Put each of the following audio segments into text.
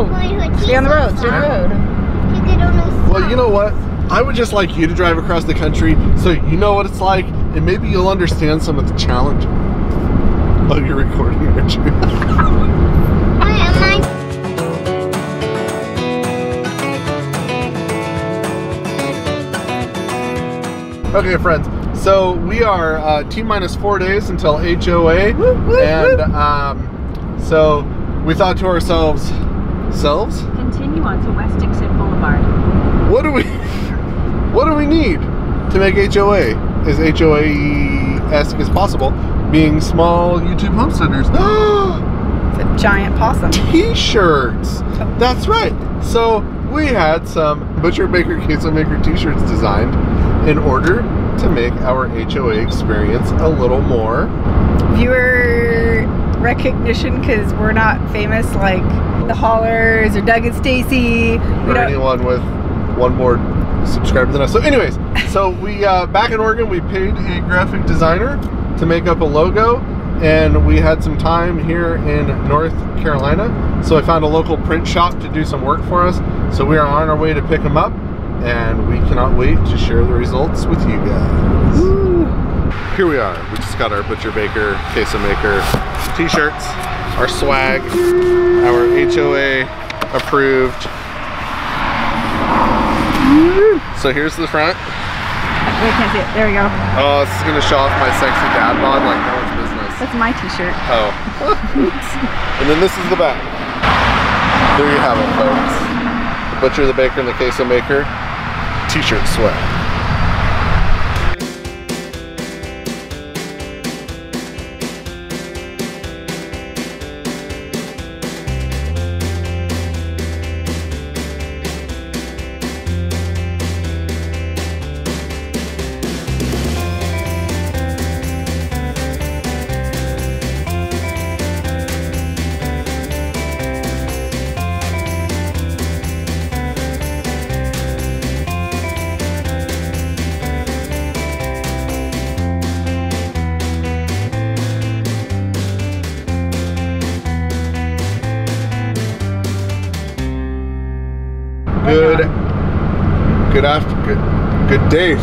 No, stay on the road, stay on the road. You could only stop. Well, you know what? I would just like you to drive across the country so you know what it's like, and maybe you'll understand some of the challenge. Oh, you're recording, aren't you? Why am I? Okay, friends. So we are T-minus 4 days until HOA, and so we thought to ourselves, Continue on to West Dixon Boulevard. what do we need to make HOA as HOA-esque as possible, being small YouTube homesteaders? It's a giant possum. T-shirts. That's right. So we had some Butcher Baker Queso Maker T-shirts designed in order to make our HOA experience a little more Viewer recognition, because we're not famous like the Haulers or Doug and Stacy. or anyone with one more subscriber than us. So anyways, so we back in Oregon, we paid a graphic designer to make up a logo, and we had some time here in North Carolina, so I found a local print shop to do some work for us. So we are on our way to pick them up, and we cannot wait to share the results with you guys. Woo. Here we are. We just got our Butcher Baker Queso Maker T-shirts, our swag, our HOA approved. So here's the front. Wait, can't see it. There we go. Oh, this is gonna show off my sexy dad bod like no one's business. That's my T-shirt. Oh. Oops. And then this is the back. There you have it, folks. The Butcher, the Baker, and the Queso Maker T-shirt swag. Good day,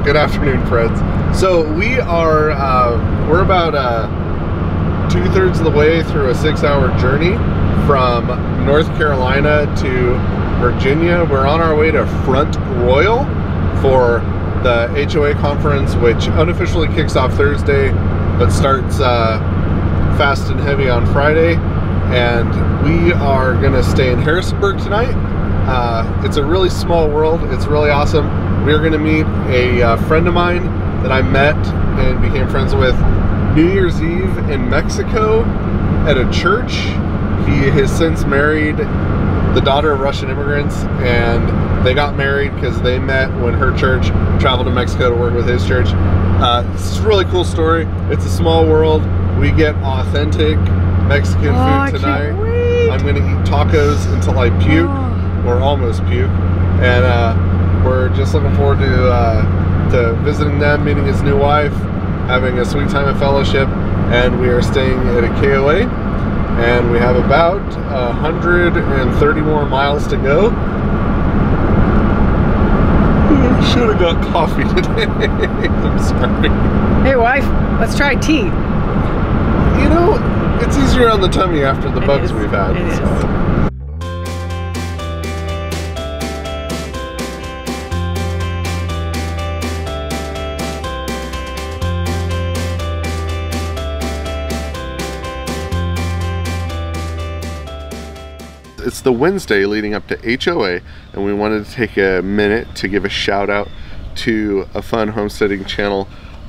good afternoon, friends. So we are, we're about 2/3 of the way through a 6-hour journey from North Carolina to Virginia. We're on our way to Front Royal for the HOA conference, which unofficially kicks off Thursday, but starts fast and heavy on Friday. And we are gonna stay in Harrisonburg tonight. It's a really small world. It's really awesome. We're going to meet a friend of mine that I met and became friends with New Year's Eve in Mexico at a church. He has since married the daughter of Russian immigrants, and they got married because they met when her church traveled to Mexico to work with his church. It's a really cool story. It's a small world. We get authentic Mexican food tonight. I'm going to eat tacos until I puke. Or almost puke, and we're just looking forward to visiting them, meeting his new wife, having a sweet time of fellowship, and we are staying at a KOA, and we have about 130 more miles to go. Should have got coffee today. I'm sorry. Hey wife, let's try tea. You know, it's easier on the tummy after the bugs we've had. It is. It's the Wednesday leading up to HOA, and we wanted to take a minute to give a shout out to a fun homesteading channel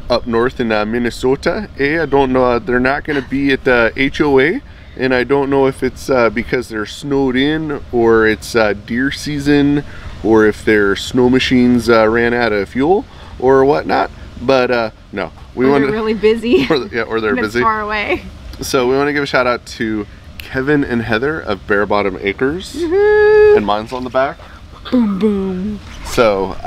up north in Minnesota. I don't know, they're not going to be at the HOA, and I don't know if it's because they're snowed in, or it's deer season, or if their snow machines ran out of fuel or whatnot, but no. They're really busy. Or they're busy. Far away. So we want to give a shout out to Kevin and Heather of Bare Bottom Acres, and mine's on the back. Boom boom. So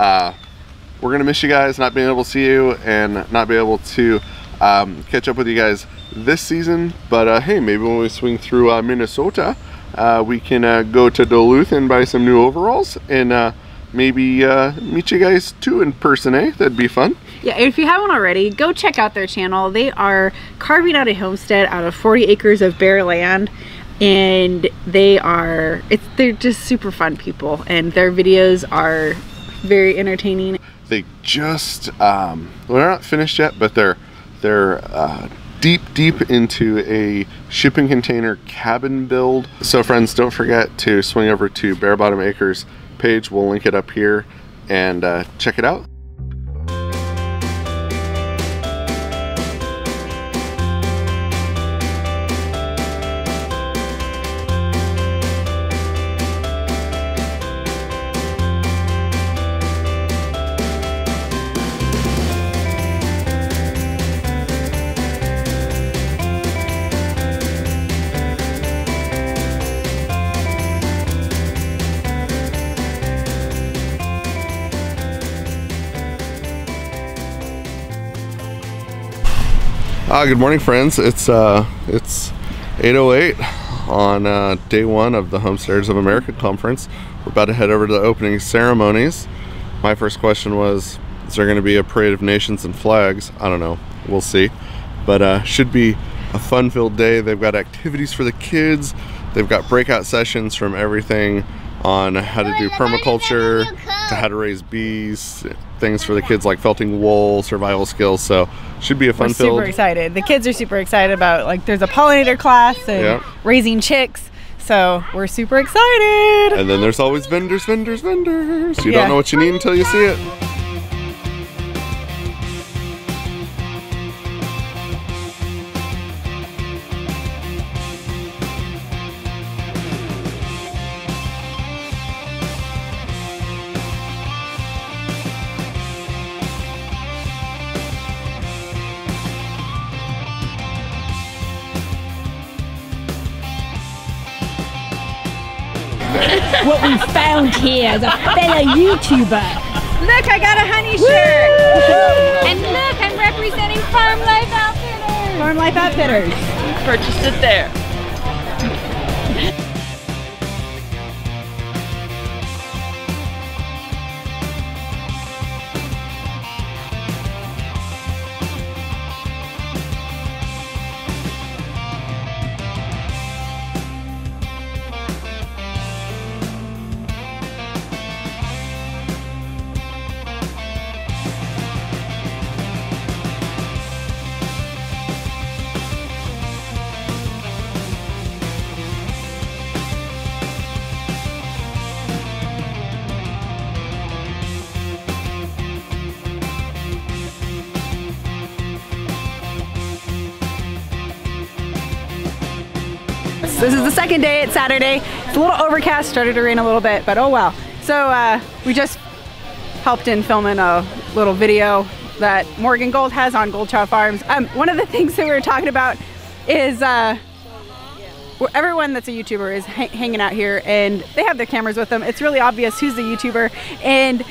we're gonna miss you guys, not being able to see you and not be able to catch up with you guys this season, but hey, maybe when we swing through Minnesota, we can go to Duluth and buy some new overalls and maybe meet you guys too in person, eh? That'd be fun. Yeah, if you haven't already, go check out their channel. They are carving out a homestead out of 40 acres of bare land, and they're just super fun people, and their videos are very entertaining. They just well, they're not finished yet, but they're deep into a shipping container cabin build. So friends, don't forget to swing over to Bare Bottom Acres page. We'll link it up here and check it out. Good morning, friends. It's 8:08 on day one of the Homesteaders of America Conference. We're about to head over to the opening ceremonies. My first question was, is there going to be a parade of nations and flags? I don't know. We'll see. But should be a fun-filled day. They've got activities for the kids. They've got breakout sessions from everything on how to do permaculture to how to raise bees, things for the kids like felting wool, survival skills. So should be a fun filled. Super excited. The kids are super excited about, like, there's a pollinator class and raising chicks. So we're super excited. And then there's always vendors. You don't know what you need until you see it. What we found here is a fellow YouTuber. Look, I got a honey shirt. And look, I'm representing Farm Life Outfitters. Farm Life Outfitters. Purchased it there. This is the second day. It's Saturday. It's a little overcast, started to rain a little bit, but oh well. So we just helped in filming a little video that Morgan Gold has on Gold Child Farms. One of the things that we were talking about is everyone that's a YouTuber is hanging out here, and they have their cameras with them. It's really obvious who's the YouTuber, and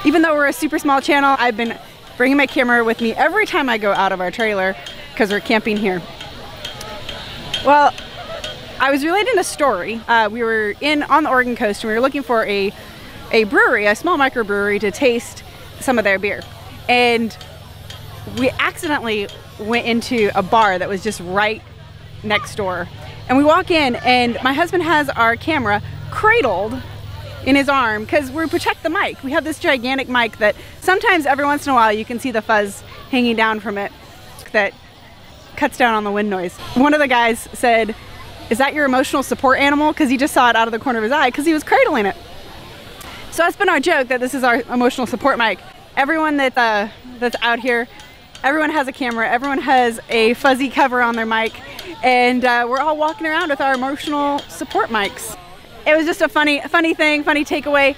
even though we're a super small channel, I've been bringing my camera with me every time I go out of our trailer because we're camping here. Well, I was relating a story. We were on the Oregon coast, and we were looking for a brewery, a small microbrewery, to taste some of their beer. And we accidentally went into a bar that was just right next door. And we walk in, and my husband has our camera cradled in his arm because we protect the mic. We have this gigantic mic that sometimes every once in a while you can see the fuzz hanging down from it that cuts down on the wind noise. One of the guys said, "Is that your emotional support animal?" Because he just saw it out of the corner of his eye because he was cradling it. So that's been our joke, that this is our emotional support mic. Everyone that's out here, everyone has a camera, everyone has a fuzzy cover on their mic, and we're all walking around with our emotional support mics. It was just a funny thing, funny takeaway.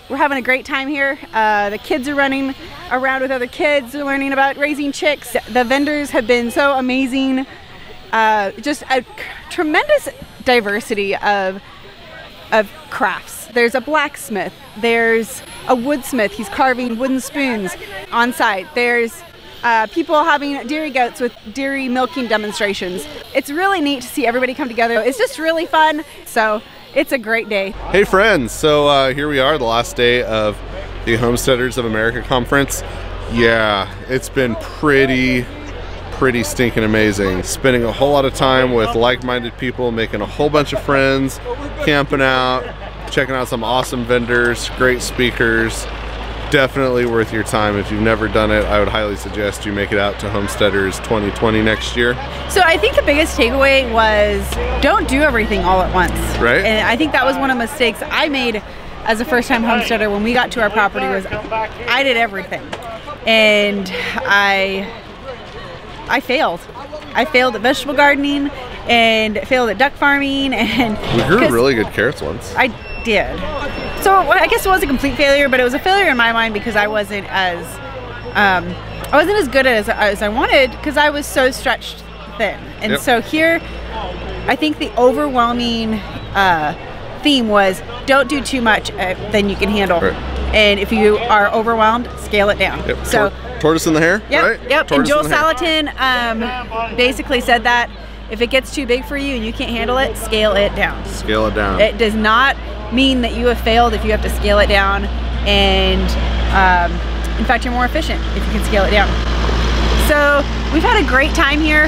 We're having a great time here. The kids are running around with other kids, learning about raising chicks. The vendors have been so amazing. Just a tremendous diversity of crafts. There's a blacksmith, there's a woodsmith, he's carving wooden spoons on site. There's people having dairy goats with dairy milking demonstrations. It's really neat to see everybody come together. It's just really fun. So it's a great day. Hey friends, so here we are, the last day of the Homesteaders of America Conference. Yeah, it's been pretty stinking amazing. Spending a whole lot of time with like-minded people, making a whole bunch of friends, camping out, checking out some awesome vendors, great speakers. Definitely worth your time. If you've never done it, I would highly suggest you make it out to Homesteaders 2020 next year. So I think the biggest takeaway was don't do everything all at once. Right. And I think that was one of the mistakes I made as a first-time homesteader when we got to our property. Was I did everything, and I failed. I failed at vegetable gardening and failed at duck farming, and we grew really good carrots once. I did. So I guess it was a complete failure, but it was a failure in my mind because I wasn't as good as I wanted, because I was so stretched thin. And so here, I think the overwhelming theme was don't do too much than you can handle. Right. And if you are overwhelmed, scale it down. Yep. So tortoise in the hair, yep, right? Yep. Tortoise and Joel Salatin basically said that if it gets too big for you and you can't handle it, scale it down. Scale it down. It does not mean that you have failed if you have to scale it down, and in fact you're more efficient if you can scale it down. So we've had a great time here.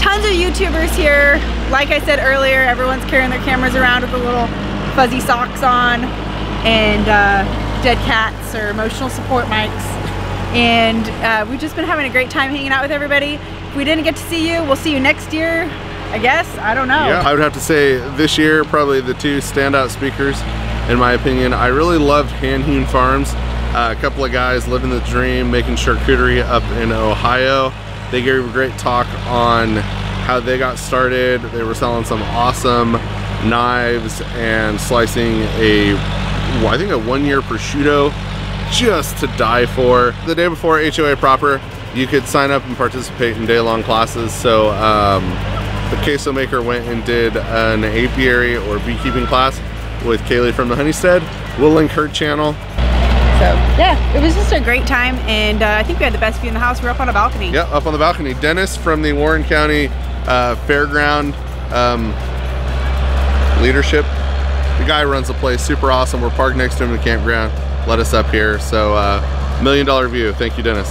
Tons of YouTubers here. Like I said earlier, everyone's carrying their cameras around with the little fuzzy socks on, and dead cats or emotional support mics. And we've just been having a great time hanging out with everybody. If we didn't get to see you, we'll see you next year, I guess. I don't know. Yeah, I would have to say this year, probably the two standout speakers, in my opinion. I really loved Hand Hewn Farms. A couple of guys living the dream, making charcuterie up in Ohio. They gave a great talk on how they got started. They were selling some awesome knives and slicing I think a 1-year prosciutto just to die for. The day before HOA proper, you could sign up and participate in day-long classes. So the queso maker went and did an apiary or beekeeping class with Kaylee from the Homestead. We'll link her channel. So yeah, it was just a great time, and I think we had the best view in the house. We're up on a balcony. Yeah, up on the balcony. Dennis from the Warren County Fairground leadership. The guy runs the place, super awesome. We're parked next to him in the campground. Let us up here. So $1 million view. Thank you, Dennis.